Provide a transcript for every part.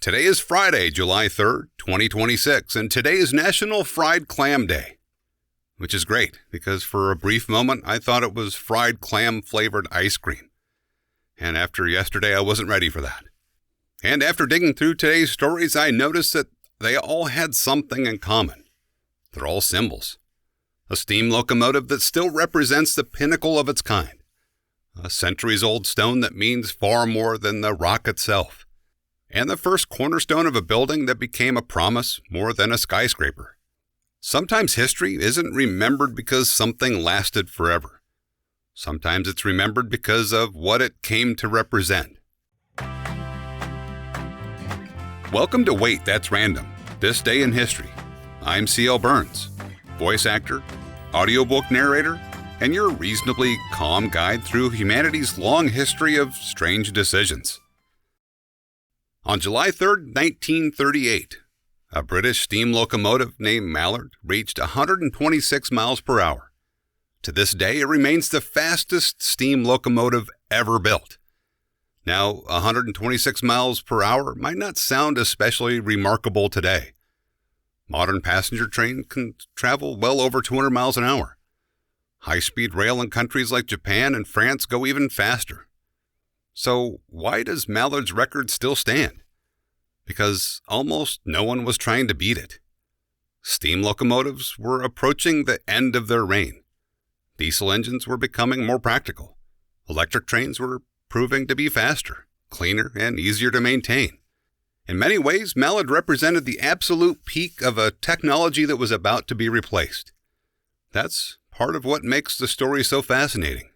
Today is Friday, July 3rd, 2026, and today is National Fried Clam Day, which is great because for a brief moment I thought it was fried clam flavored ice cream. And after yesterday, I wasn't ready for that. And after digging through today's stories, I noticed that they all had something in common. They're all symbols. A steam locomotive that still represents the pinnacle of its kind. A centuries-old stone that means far more than the rock itself. And the first cornerstone of a building that became a promise more than a skyscraper. Sometimes history isn't remembered because something lasted forever. Sometimes it's remembered because of what it came to represent. Welcome to Wait, That's Random, This Day in History. I'm C.L. Burns, voice actor, audiobook narrator, and your reasonably calm guide through humanity's long history of strange decisions. On July 3, 1938, a British steam locomotive named Mallard reached 126 miles per hour. To this day, it remains the fastest steam locomotive ever built. Now, 126 miles per hour might not sound especially remarkable today. Modern passenger trains can travel well over 200 miles an hour. High-speed rail in countries like Japan and France go even faster. So why does Mallard's record still stand? Because almost no one was trying to beat it. Steam locomotives were approaching the end of their reign. Diesel engines were becoming more practical. Electric trains were proving to be faster, cleaner, and easier to maintain. In many ways, Mallard represented the absolute peak of a technology that was about to be replaced. That's part of what makes the story so fascinating.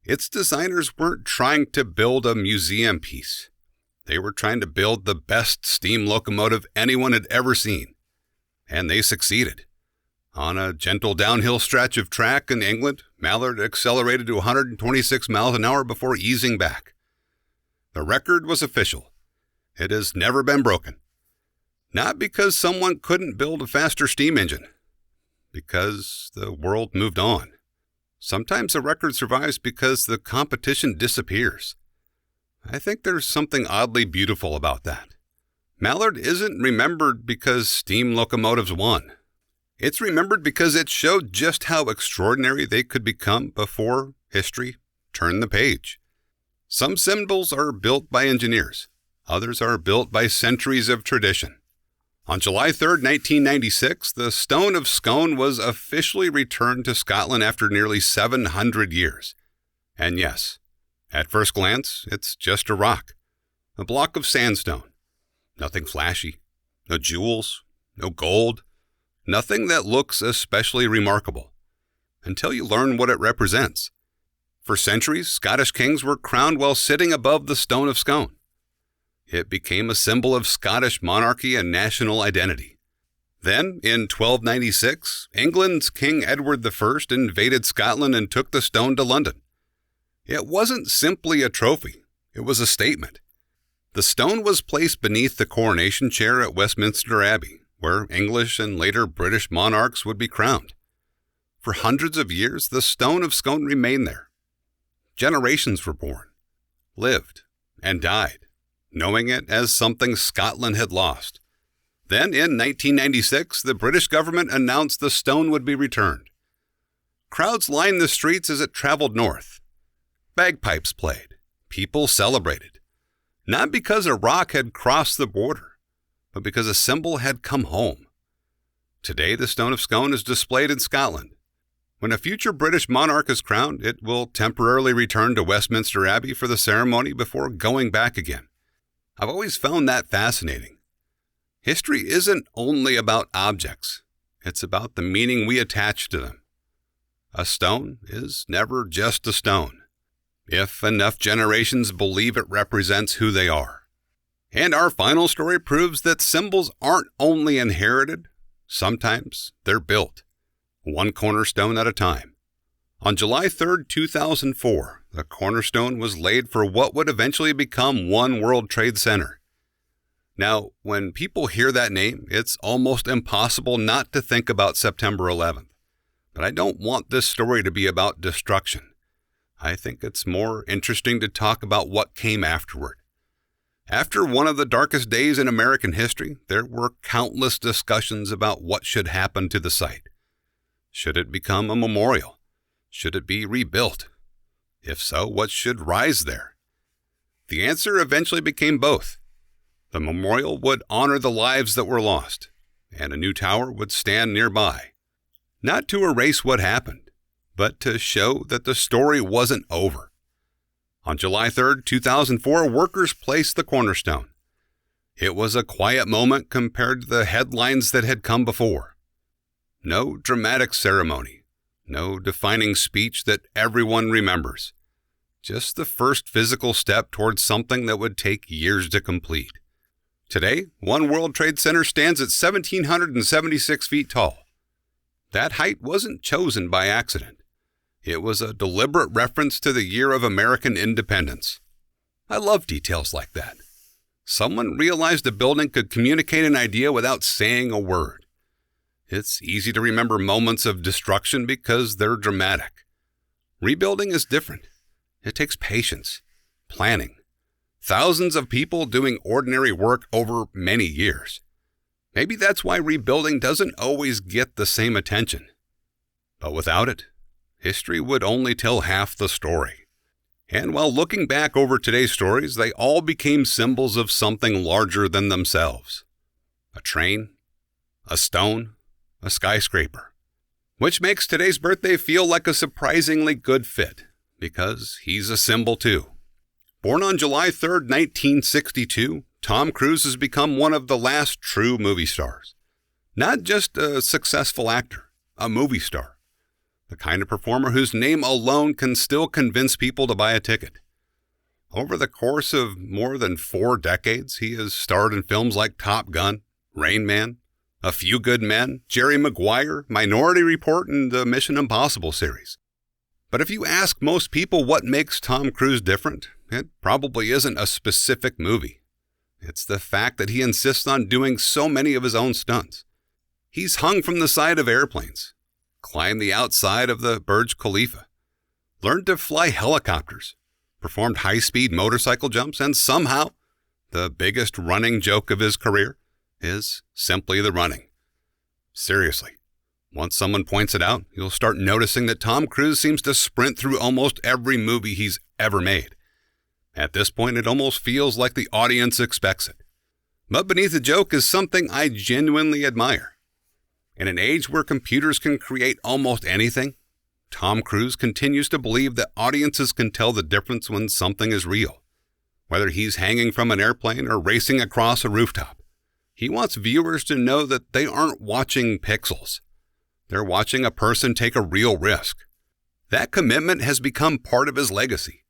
Its designers weren't trying to build a museum piece. They were trying to build the best steam locomotive anyone had ever seen. And they succeeded. On a gentle downhill stretch of track in England, Mallard accelerated to 126 miles an hour before easing back. The record was official. It has never been broken. Not because someone couldn't build a faster steam engine. Because the world moved on. Sometimes a record survives because the competition disappears. I think there's something oddly beautiful about that. Mallard isn't remembered because steam locomotives won. It's remembered because it showed just how extraordinary they could become before history turned the page. Some symbols are built by engineers. Others are built by centuries of tradition. On July 3, 1996, the Stone of Scone was officially returned to Scotland after nearly 700 years. And yes, at first glance, it's just a rock, a block of sandstone. Nothing flashy, no jewels, no gold, nothing that looks especially remarkable, until you learn what it represents. For centuries, Scottish kings were crowned while sitting above the Stone of Scone. It became a symbol of Scottish monarchy and national identity. Then, in 1296, England's King Edward I invaded Scotland and took the stone to London. It wasn't simply a trophy, it was a statement. The stone was placed beneath the coronation chair at Westminster Abbey, where English and later British monarchs would be crowned. For hundreds of years, the Stone of Scone remained there. Generations were born, lived, and died, knowing it as something Scotland had lost. Then, in 1996, the British government announced the stone would be returned. Crowds lined the streets as it traveled north. Bagpipes played. People celebrated. Not because a rock had crossed the border, but because a symbol had come home. Today, the Stone of Scone is displayed in Scotland. When a future British monarch is crowned, it will temporarily return to Westminster Abbey for the ceremony before going back again. I've always found that fascinating. History isn't only about objects. It's about the meaning we attach to them. A stone is never just a stone, if enough generations believe it represents who they are. And our final story proves that symbols aren't only inherited, sometimes they're built, one cornerstone at a time. On July 3, 2004, the cornerstone was laid for what would eventually become One World Trade Center. Now, when people hear that name, it's almost impossible not to think about September 11th. But I don't want this story to be about destruction. I think it's more interesting to talk about what came afterward. After one of the darkest days in American history, there were countless discussions about what should happen to the site. Should it become a memorial? Should it be rebuilt? If so, what should rise there? The answer eventually became both. The memorial would honor the lives that were lost, and a new tower would stand nearby. Not to erase what happened, but to show that the story wasn't over. On July 3, 2004, workers placed the cornerstone. It was a quiet moment compared to the headlines that had come before. No dramatic ceremony, no defining speech that everyone remembers. Just the first physical step towards something that would take years to complete. Today, One World Trade Center stands at 1,776 feet tall. That height wasn't chosen by accident. It was a deliberate reference to the year of American independence. I love details like that. Someone realized a building could communicate an idea without saying a word. It's easy to remember moments of destruction because they're dramatic. Rebuilding is different. It takes patience, planning, thousands of people doing ordinary work over many years. Maybe that's why rebuilding doesn't always get the same attention. But without it, history would only tell half the story. And while looking back over today's stories, they all became symbols of something larger than themselves. A train, a stone, a skyscraper. Which makes today's birthday feel like a surprisingly good fit, because he's a symbol too. Born on July 3, 1962, Tom Cruise has become one of the last true movie stars. Not just a successful actor, a movie star. The kind of performer whose name alone can still convince people to buy a ticket. Over the course of more than 4 decades, he has starred in films like Top Gun, Rain Man, A Few Good Men, Jerry Maguire, Minority Report, and the Mission Impossible series. But if you ask most people what makes Tom Cruise different, it probably isn't a specific movie. It's the fact that he insists on doing so many of his own stunts. He's hung from the side of airplanes, climbed the outside of the Burj Khalifa, learned to fly helicopters, performed high-speed motorcycle jumps, and somehow, the biggest running joke of his career is simply the running. Seriously, once someone points it out, you'll start noticing that Tom Cruise seems to sprint through almost every movie he's ever made. At this point, it almost feels like the audience expects it. But beneath the joke is something I genuinely admire. In an age where computers can create almost anything, Tom Cruise continues to believe that audiences can tell the difference when something is real. Whether he's hanging from an airplane or racing across a rooftop, he wants viewers to know that they aren't watching pixels. They're watching a person take a real risk. That commitment has become part of his legacy,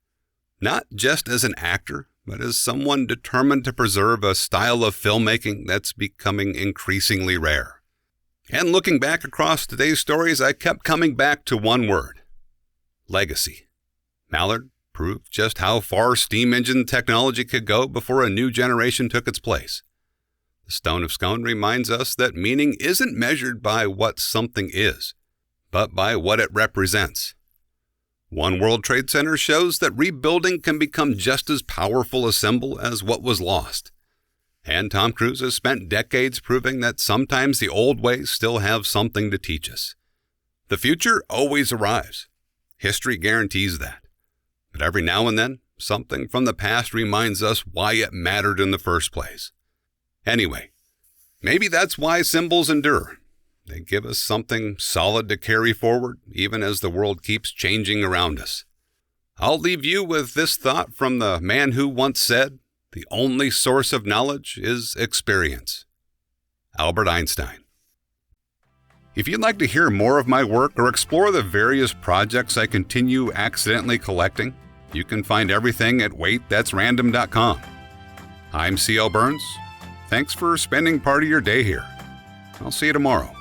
not just as an actor, but as someone determined to preserve a style of filmmaking that's becoming increasingly rare. And looking back across today's stories, I kept coming back to one word: legacy. Mallard proved just how far steam engine technology could go before a new generation took its place. The Stone of Scone reminds us that meaning isn't measured by what something is, but by what it represents. One World Trade Center shows that rebuilding can become just as powerful a symbol as what was lost. And Tom Cruise has spent decades proving that sometimes the old ways still have something to teach us. The future always arrives. History guarantees that. But every now and then, something from the past reminds us why it mattered in the first place. Anyway, maybe that's why symbols endure. They give us something solid to carry forward, even as the world keeps changing around us. I'll leave you with this thought from the man who once said, "The only source of knowledge is experience." Albert Einstein. If you'd like to hear more of my work or explore the various projects I continue accidentally collecting, you can find everything at waitthat'srandom.com. I'm C.L. Burns. Thanks for spending part of your day here. I'll see you tomorrow.